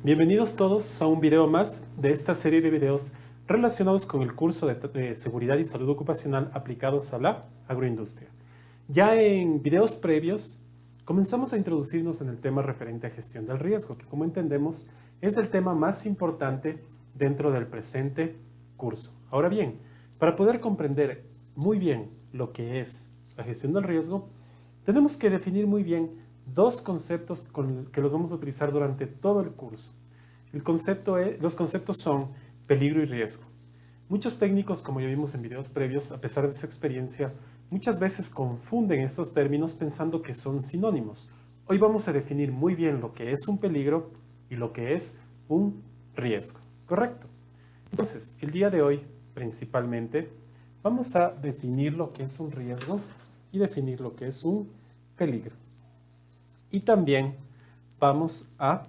Bienvenidos todos a un video más de esta serie de videos relacionados con el curso de Seguridad y Salud Ocupacional aplicados a la agroindustria. Ya en videos previos comenzamos a introducirnos en el tema referente a gestión del riesgo, que como entendemos es el tema más importante dentro del presente curso. Ahora bien, para poder comprender muy bien lo que es la gestión del riesgo, tenemos que definir muy bien dos conceptos que los vamos a utilizar durante todo el curso. Los conceptos son peligro y riesgo. Muchos técnicos, como ya vimos en videos previos, a pesar de su experiencia, muchas veces confunden estos términos pensando que son sinónimos. Hoy vamos a definir muy bien lo que es un peligro y lo que es un riesgo. ¿Correcto? Entonces, el día de hoy, principalmente, vamos a definir lo que es un riesgo y definir lo que es un peligro. Y también vamos a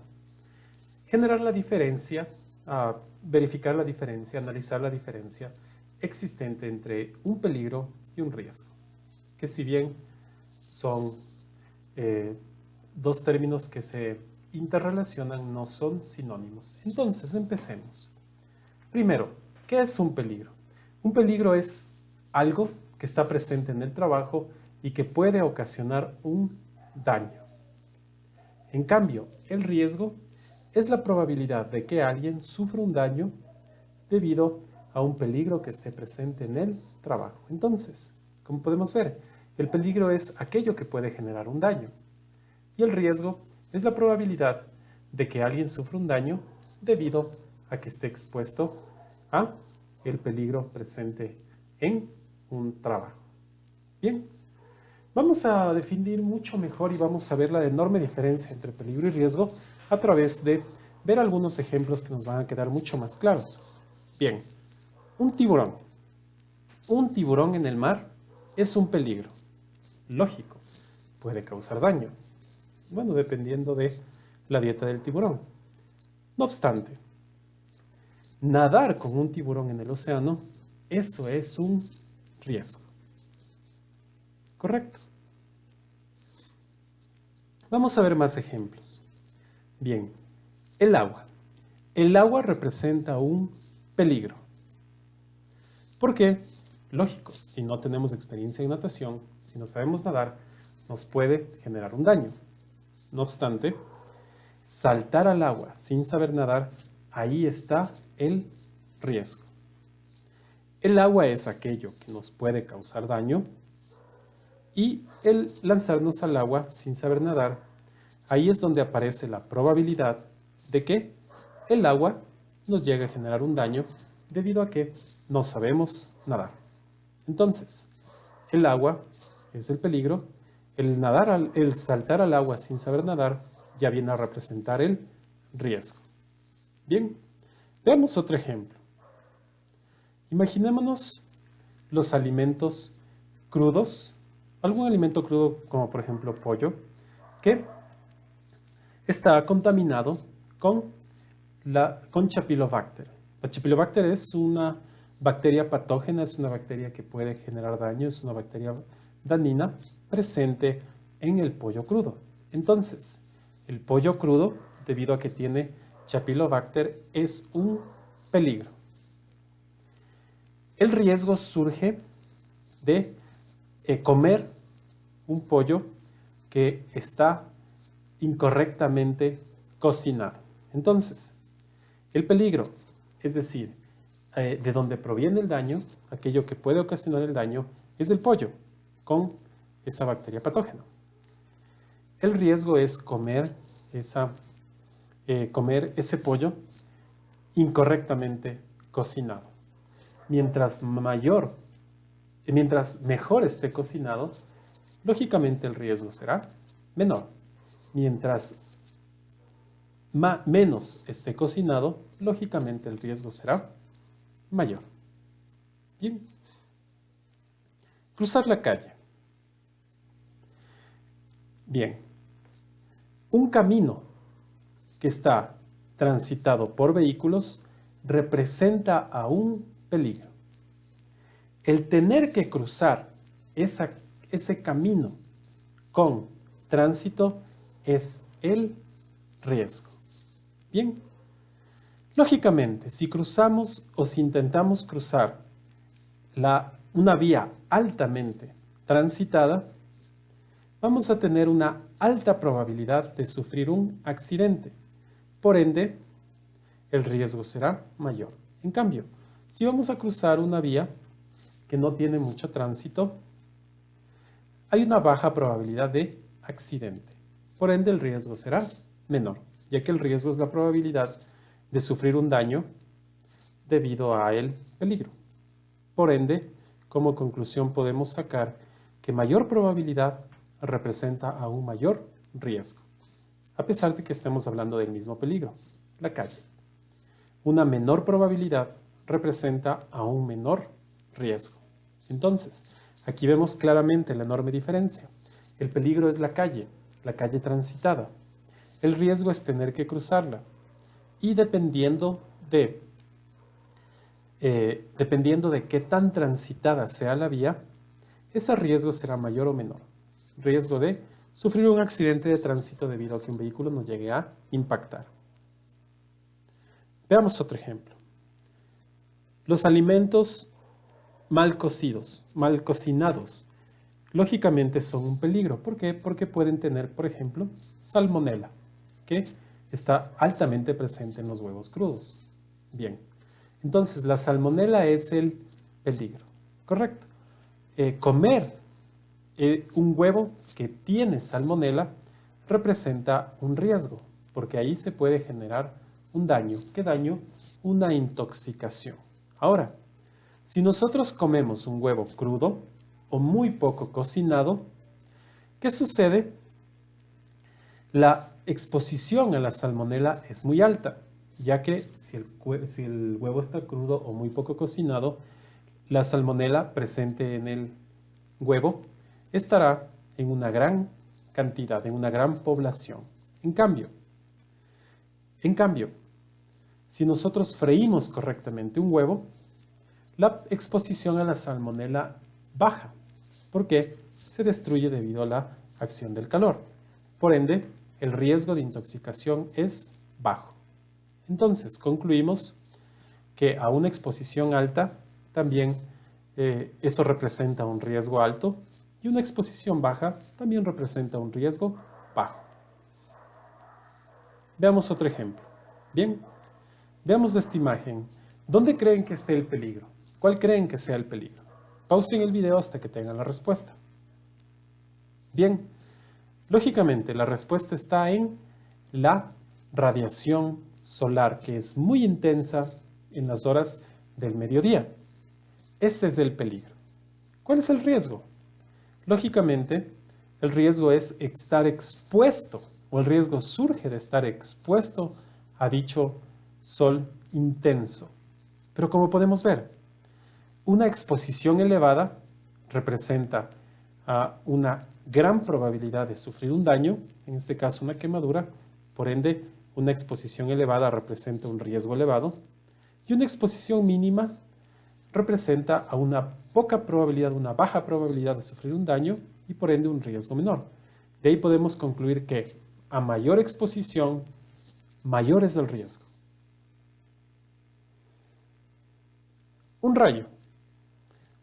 generar la diferencia, a verificar la diferencia, analizar la diferencia existente entre un peligro y un riesgo, que si bien son dos términos que se interrelacionan, no son sinónimos. Entonces, empecemos. Primero, ¿qué es un peligro? Un peligro es algo que está presente en el trabajo y que puede ocasionar un daño. En cambio, el riesgo es la probabilidad de que alguien sufra un daño debido a un peligro que esté presente en el trabajo. Entonces, como podemos ver, el peligro es aquello que puede generar un daño y el riesgo es la probabilidad de que alguien sufra un daño debido a que esté expuesto a el peligro presente en un trabajo. Bien. Vamos a definir mucho mejor y vamos a ver la enorme diferencia entre peligro y riesgo a través de ver algunos ejemplos que nos van a quedar mucho más claros. Bien, un tiburón. Un tiburón en el mar es un peligro. Lógico, puede causar daño. Bueno, dependiendo de la dieta del tiburón. No obstante, nadar con un tiburón en el océano, eso es un riesgo. ¿Correcto? Vamos a ver más ejemplos. Bien, el agua. El agua representa un peligro. ¿Por qué? Lógico, si no tenemos experiencia en natación, si no sabemos nadar, nos puede generar un daño. No obstante, saltar al agua sin saber nadar, ahí está el riesgo. El agua es aquello que nos puede causar daño y el lanzarnos al agua sin saber nadar, ahí es donde aparece la probabilidad de que el agua nos llegue a generar un daño debido a que no sabemos nadar. Entonces, el agua es el peligro, el saltar al agua sin saber nadar ya viene a representar el riesgo. Bien, veamos otro ejemplo. Imaginémonos los alimentos crudos, algún alimento crudo como por ejemplo pollo, que está contaminado con Chapilobacter. La Chapilobacter es una bacteria patógena, es una bacteria que puede generar daño, es una bacteria dañina presente en el pollo crudo. Entonces, el pollo crudo, debido a que tiene Chapilobacter, es un peligro. El riesgo surge de comer un pollo que está incorrectamente cocinado. Entonces, el peligro, es decir, de donde proviene el daño, aquello que puede ocasionar el daño, es el pollo con esa bacteria patógena. El riesgo es comer ese pollo incorrectamente cocinado. Mientras mejor esté cocinado, lógicamente el riesgo será menor. Mientras menos esté cocinado, lógicamente el riesgo será mayor. Bien. Cruzar la calle. Bien. Un camino que está transitado por vehículos representa a un peligro. El tener que cruzar ese camino con tránsito es el riesgo. Bien, lógicamente, si cruzamos o si intentamos cruzar una vía altamente transitada, vamos a tener una alta probabilidad de sufrir un accidente. Por ende, el riesgo será mayor. En cambio, si vamos a cruzar una vía que no tiene mucho tránsito, hay una baja probabilidad de accidente. Por ende, el riesgo será menor, ya que el riesgo es la probabilidad de sufrir un daño debido a el peligro. Por ende, como conclusión podemos sacar que mayor probabilidad representa aún mayor riesgo, a pesar de que estemos hablando del mismo peligro, la calle. Una menor probabilidad representa aún menor riesgo. Entonces, aquí vemos claramente la enorme diferencia. El peligro es la calle transitada. El riesgo es tener que cruzarla. Y dependiendo de qué tan transitada sea la vía, ese riesgo será mayor o menor. Riesgo de sufrir un accidente de tránsito debido a que un vehículo nos llegue a impactar. Veamos otro ejemplo. Los alimentos mal cocidos, mal cocinados, lógicamente son un peligro. ¿Por qué? Porque pueden tener, por ejemplo, salmonela, que está altamente presente en los huevos crudos. Bien, entonces la salmonela es el peligro, ¿correcto? Comer un huevo que tiene salmonela representa un riesgo, porque ahí se puede generar un daño. ¿Qué daño? Una intoxicación. Ahora, si nosotros comemos un huevo crudo o muy poco cocinado, ¿qué sucede? La exposición a la salmonela es muy alta, ya que si el huevo está crudo o muy poco cocinado, la salmonela presente en el huevo estará en una gran cantidad, en una gran población. En cambio, si nosotros freímos correctamente un huevo, la exposición a la salmonela baja. ¿Por qué? Se destruye debido a la acción del calor. Por ende, el riesgo de intoxicación es bajo. Entonces, concluimos que a una exposición alta también eso representa un riesgo alto y una exposición baja también representa un riesgo bajo. Veamos otro ejemplo. Bien, veamos esta imagen. ¿Dónde creen que esté el peligro? ¿Cuál creen que sea el peligro? Pausen el video hasta que tengan la respuesta. Bien, lógicamente la respuesta está en la radiación solar, que es muy intensa en las horas del mediodía. Ese es el peligro. ¿Cuál es el riesgo? Lógicamente, el riesgo es estar expuesto, o el riesgo surge de estar expuesto a dicho sol intenso. Pero como podemos ver, una exposición elevada representa una gran probabilidad de sufrir un daño, en este caso una quemadura. Por ende, una exposición elevada representa un riesgo elevado, y una exposición mínima representa a una poca probabilidad, una baja probabilidad de sufrir un daño y por ende un riesgo menor. De ahí podemos concluir que a mayor exposición, mayor es el riesgo. Un rayo.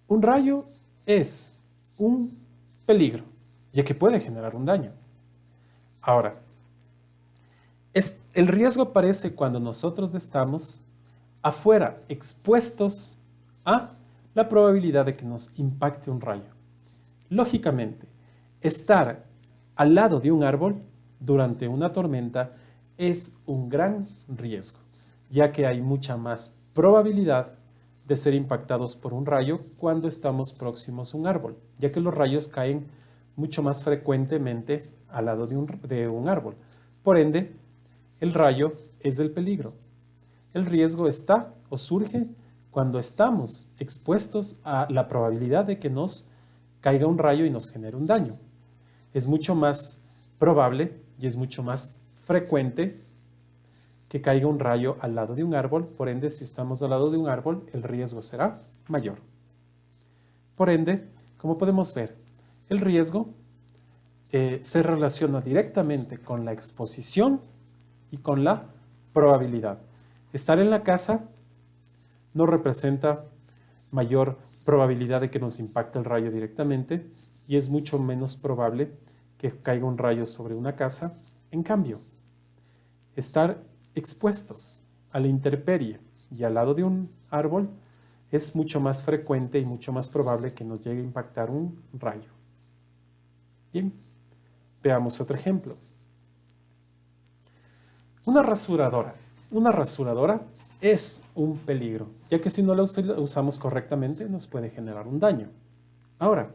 Un rayo es un peligro, ya que puede generar un daño. Ahora, el riesgo aparece cuando nosotros estamos afuera, expuestos a la probabilidad de que nos impacte un rayo. Lógicamente, estar al lado de un árbol durante una tormenta es un gran riesgo, ya que hay mucha más probabilidad de ser impactados por un rayo cuando estamos próximos a un árbol, ya que los rayos caen mucho más frecuentemente al lado de un árbol. Por ende, el rayo es el peligro. El riesgo está o surge cuando estamos expuestos a la probabilidad de que nos caiga un rayo y nos genere un daño. Es mucho más probable y es mucho más frecuente que caiga un rayo al lado de un árbol. Por ende, si estamos al lado de un árbol, el riesgo será mayor. Por ende, como podemos ver, el riesgo se relaciona directamente con la exposición y con la probabilidad. Estar en la casa no representa mayor probabilidad de que nos impacte el rayo directamente y es mucho menos probable que caiga un rayo sobre una casa. En cambio, estar expuestos a la intemperie y al lado de un árbol es mucho más frecuente y mucho más probable que nos llegue a impactar un rayo. Bien, veamos otro ejemplo. Una rasuradora. Una rasuradora es un peligro, ya que si no la usamos correctamente nos puede generar un daño. Ahora,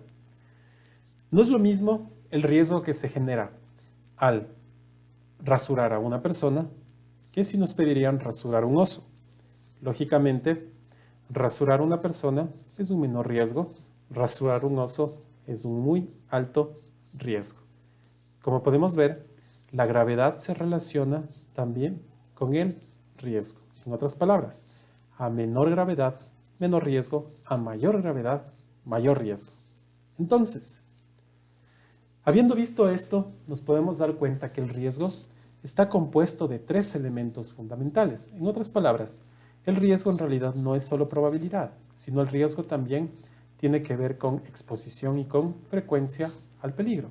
no es lo mismo el riesgo que se genera al rasurar a una persona que si nos pedirían rasurar un oso. Lógicamente, rasurar a una persona es un menor riesgo, rasurar un oso es un muy alto riesgo. Como podemos ver, la gravedad se relaciona también con el riesgo. En otras palabras, a menor gravedad, menor riesgo, a mayor gravedad, mayor riesgo. Entonces, habiendo visto esto, nos podemos dar cuenta que el riesgo está compuesto de 3 elementos fundamentales. En otras palabras, el riesgo en realidad no es solo probabilidad, sino el riesgo también tiene que ver con exposición y con frecuencia al peligro.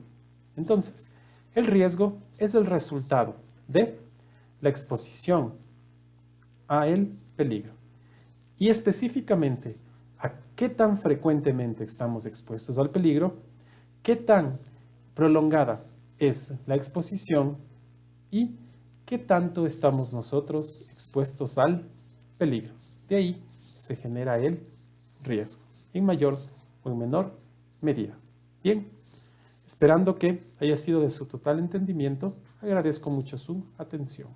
Entonces, el riesgo es el resultado de la exposición a el peligro. Y específicamente, a qué tan frecuentemente estamos expuestos al peligro, qué tan prolongada es la exposición y qué tanto estamos nosotros expuestos al peligro. De ahí se genera el riesgo, en mayor o en menor medida. Bien, esperando que haya sido de su total entendimiento, agradezco mucho su atención.